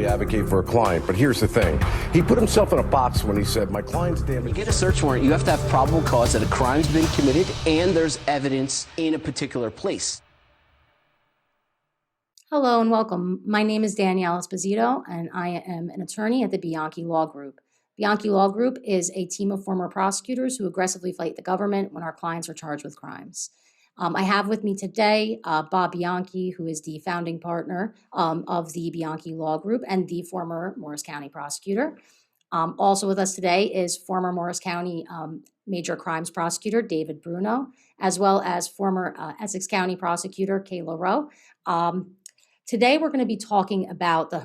advocate for a client, but here's the thing. He put himself in a box when he said, my client's damaged. You get a search warrant, you have to have probable cause that a crime's been committed and there's evidence in a particular place. Hello and welcome. My name is Danielle Esposito, and I am an attorney at the Bianchi Law Group. Bianchi Law Group is a team of former prosecutors who aggressively fight the government when our clients are charged with crimes. I have with me today Bob Bianchi, who is the founding partner of the Bianchi Law Group and the former Morris County prosecutor. Also with us today is former Morris County major crimes prosecutor David Bruno, as well as former Essex County prosecutor Kayla Rowe. Today, we're going to be talking about the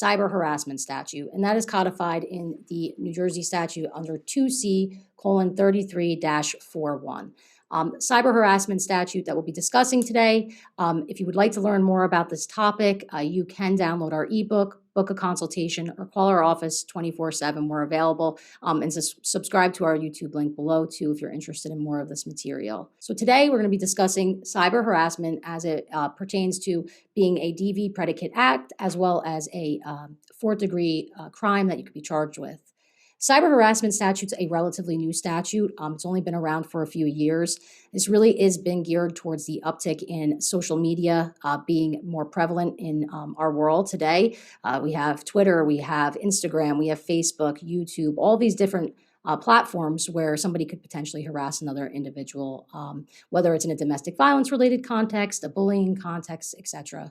cyber harassment statute, and that is codified in the New Jersey statute under 2C:33-41. Cyber harassment statute that we'll be discussing today. If you would like to learn more about this topic, you can download our ebook, book a consultation, or call our office 24/7. We're available, and subscribe to our YouTube link below too if you're interested in more of this material. So today we're going to be discussing cyber harassment as it pertains to being a DV predicate act as well as a fourth degree crime that you could be charged with. Cyber harassment statute's a relatively new statute. It's only been around for a few years. This really is been geared towards the uptick in social media being more prevalent in our world today. We have Twitter, we have Instagram, we have Facebook, YouTube, all these different platforms where somebody could potentially harass another individual, whether it's in a domestic violence related context, a bullying context, etc.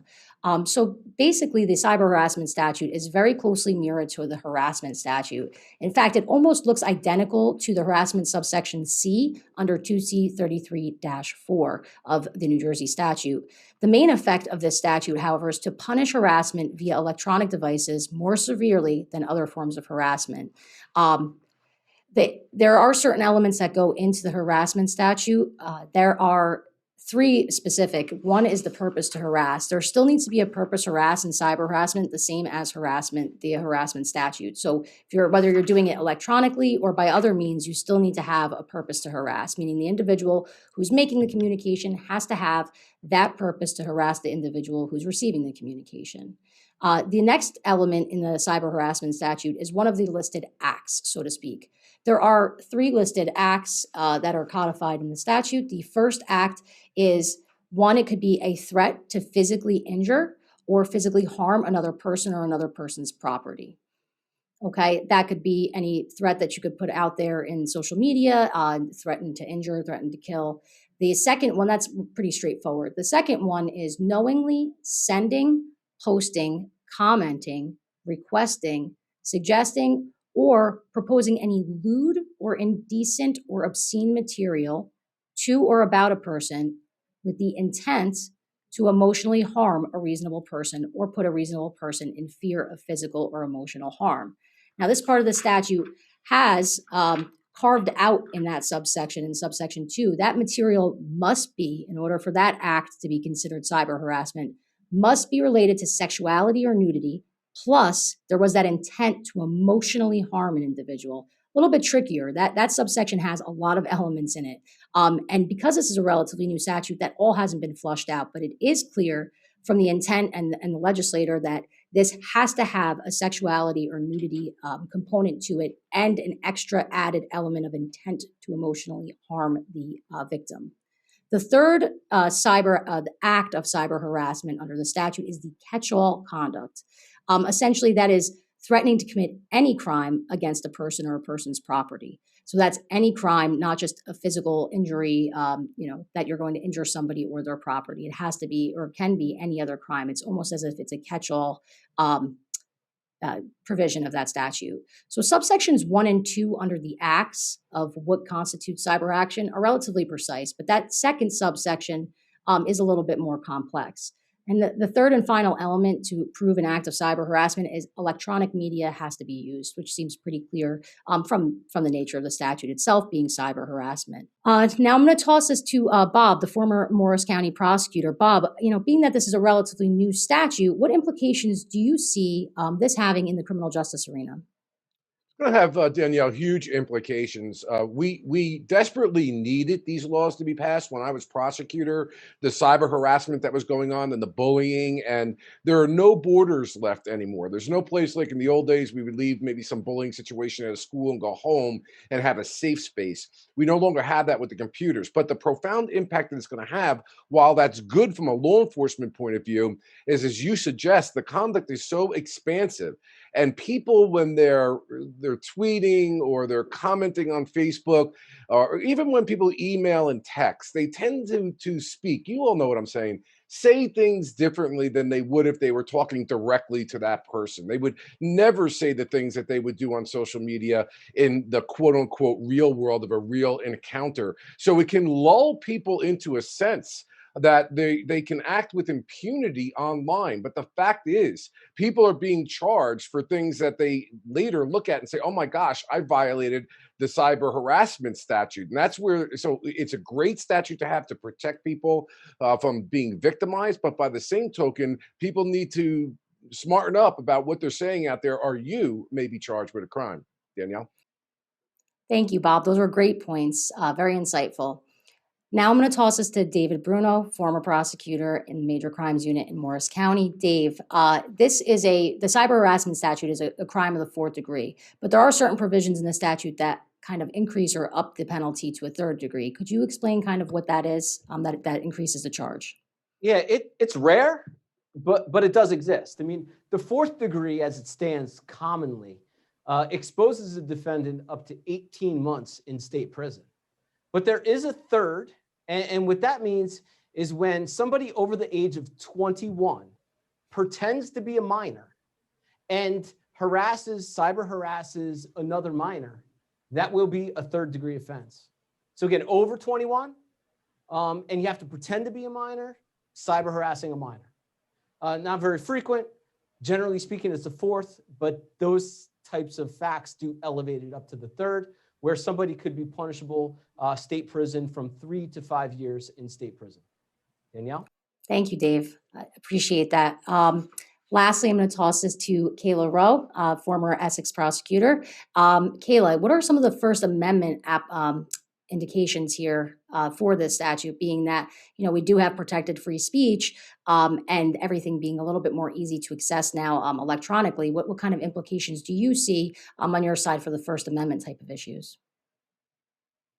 So basically, the cyber harassment statute is very closely mirrored to the harassment statute. In fact, it almost looks identical to the harassment subsection C under 2C:33-4 of the New Jersey statute. The main effect of this statute, however, is to punish harassment via electronic devices more severely than other forms of harassment. There are certain elements that go into the harassment statute. There are three specific. One is the purpose to harass. There still needs to be a purpose to harass in cyber harassment, the same as harassment, the harassment statute. So whether you're doing it electronically or by other means, you still need to have a purpose to harass, meaning the individual who's making the communication has to have that purpose to harass the individual who's receiving the communication. The next element in the cyber harassment statute is one of the listed acts, so to speak. There are three listed acts that are codified in the statute. The first act is one, it could be a threat to physically injure or physically harm another person or another person's property. Okay, that could be any threat that you could put out there in social media, threaten to injure, threaten to kill. The second one, that's pretty straightforward. The second one is knowingly sending, posting, commenting, requesting, suggesting, or proposing any lewd or indecent or obscene material to or about a person with the intent to emotionally harm a reasonable person or put a reasonable person in fear of physical or emotional harm. Now, this part of the statute has carved out in that subsection, in subsection 2, that material must be, in order for that act to be considered cyber harassment, must be related to sexuality or nudity. Plus, there was that intent to emotionally harm an individual. A little bit trickier. That subsection has a lot of elements in it. And because this is a relatively new statute, that all hasn't been flushed out. But it is clear from the intent and the legislator that this has to have a sexuality or nudity component to it and an extra added element of intent to emotionally harm the victim. The third act of cyber harassment under the statute is the catch-all conduct. Essentially, that is threatening to commit any crime against a person or a person's property. So that's any crime, not just a physical injury, that you're going to injure somebody or their property. It has to be or can be any other crime. It's almost as if it's a catch-all provision of that statute. So subsections 1 and 2 under the acts of what constitutes cyber action are relatively precise, but that second subsection is a little bit more complex. And the third and final element to prove an act of cyber harassment is electronic media has to be used, which seems pretty clear from the nature of the statute itself being cyber harassment. Now I'm going to toss this to Bob, the former Morris County prosecutor. Bob, being that this is a relatively new statute, what implications do you see this having in the criminal justice arena? going to have, Danielle, huge implications. We desperately needed these laws to be passed when I was prosecutor, the cyber harassment that was going on and the bullying, and there are no borders left anymore. There's no place like in the old days we would leave maybe some bullying situation at a school and go home and have a safe space. We no longer have that with the computers. But the profound impact that it's going to have, while that's good from a law enforcement point of view, is, as you suggest, the conduct is so expansive. And people, when they're tweeting or they're commenting on Facebook, or even when people email and text, they tend to speak. You all know what I'm saying. Say things differently than they would if they were talking directly to that person. They would never say the things that they would do on social media in the quote unquote real world of a real encounter. So it can lull people into a sense that they can act with impunity online. But the fact is, people are being charged for things that they later look at and say, oh my gosh, I violated the cyber harassment statute. And that's where, so it's a great statute to have to protect people from being victimized. But by the same token, people need to smarten up about what they're saying out there, or you may be charged with a crime. Danielle? Thank you, Bob. Those were great points. Very insightful. Now I'm going to toss this to David Bruno, former prosecutor in the Major Crimes Unit in Morris County. Dave, the cyber harassment statute is a crime of the fourth degree, but there are certain provisions in the statute that kind of increase or up the penalty to a third degree. Could you explain kind of what that is, that increases the charge? Yeah, it's rare, but it does exist. I mean, the fourth degree, as it stands commonly, exposes a defendant up to 18 months in state prison. But there is a third, and what that means is when somebody over the age of 21 pretends to be a minor and cyber harasses another minor, that will be a third degree offense. So again, over 21, and you have to pretend to be a minor, cyber harassing a minor. Not very frequent. Generally speaking, it's the fourth, but those types of facts do elevate it up to the third, where somebody could be punishable state prison from 3 to 5 years in state prison. Danielle? Thank you, Dave. I appreciate that. Lastly, I'm going to toss this to Kayla Rowe, former Essex prosecutor. Kayla, what are some of the First Amendment indications here for this statute, being that, we do have protected free speech and everything being a little bit more easy to access now electronically? What kind of implications do you see on your side for the First Amendment type of issues?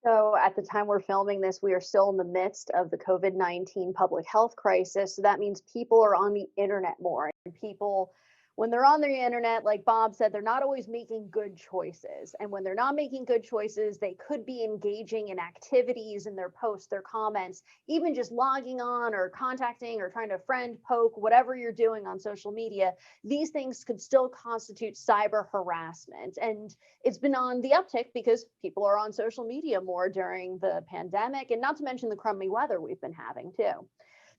So at the time we're filming this, we are still in the midst of the COVID-19 public health crisis. So that means people are on the internet more. And people, when they're on the internet, like Bob said, they're not always making good choices. And when they're not making good choices, they could be engaging in activities in their posts, their comments, even just logging on or contacting or trying to friend, poke, whatever you're doing on social media. These things could still constitute cyber harassment. And it's been on the uptick because people are on social media more during the pandemic, and not to mention the crummy weather we've been having too.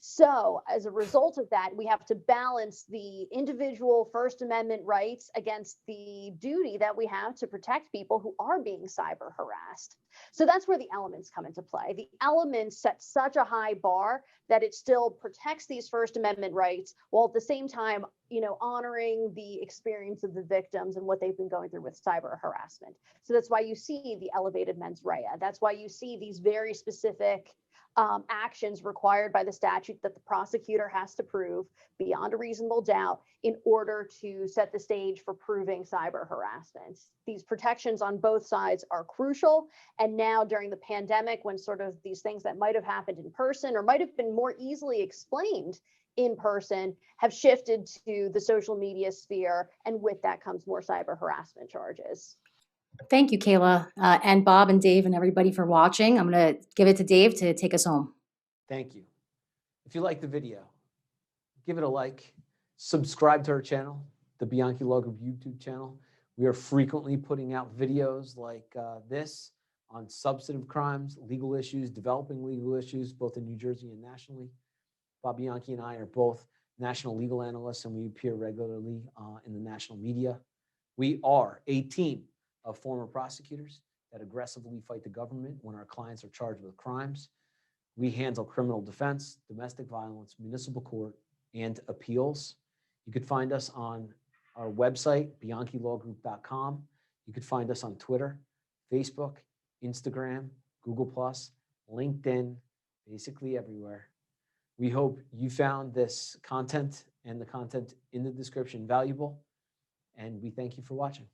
So as a result of that, we have to balance the individual First Amendment rights against the duty that we have to protect people who are being cyber harassed. So that's where the elements come into play. The elements set such a high bar that it still protects these First Amendment rights while at the same time, honoring the experience of the victims and what they've been going through with cyber harassment. So that's why you see the elevated mens rea. That's why you see these very specific actions required by the statute that the prosecutor has to prove beyond a reasonable doubt in order to set the stage for proving cyber harassment. These protections on both sides are crucial. And now during the pandemic, when sort of these things that might have happened in person or might have been more easily explained in person have shifted to the social media sphere. And with that comes more cyber harassment charges. Thank you, Kayla, and Bob and Dave and everybody for watching. I'm going to give it to Dave to take us home. Thank you. If you like the video, give it a like, subscribe to our channel, the Bianchi Law Group YouTube channel. We are frequently putting out videos like this on substantive crimes, legal issues, developing legal issues, both in New Jersey and nationally. Bob Bianchi and I are both national legal analysts, and we appear regularly in the national media. We are a team of former prosecutors that aggressively fight the government when our clients are charged with crimes. We handle criminal defense, domestic violence, municipal court, and appeals. You could find us on our website, bianchilawgroup.com. You could find us on Twitter, Facebook, Instagram, Google+, LinkedIn, basically everywhere. We hope you found this content and the content in the description valuable, and we thank you for watching.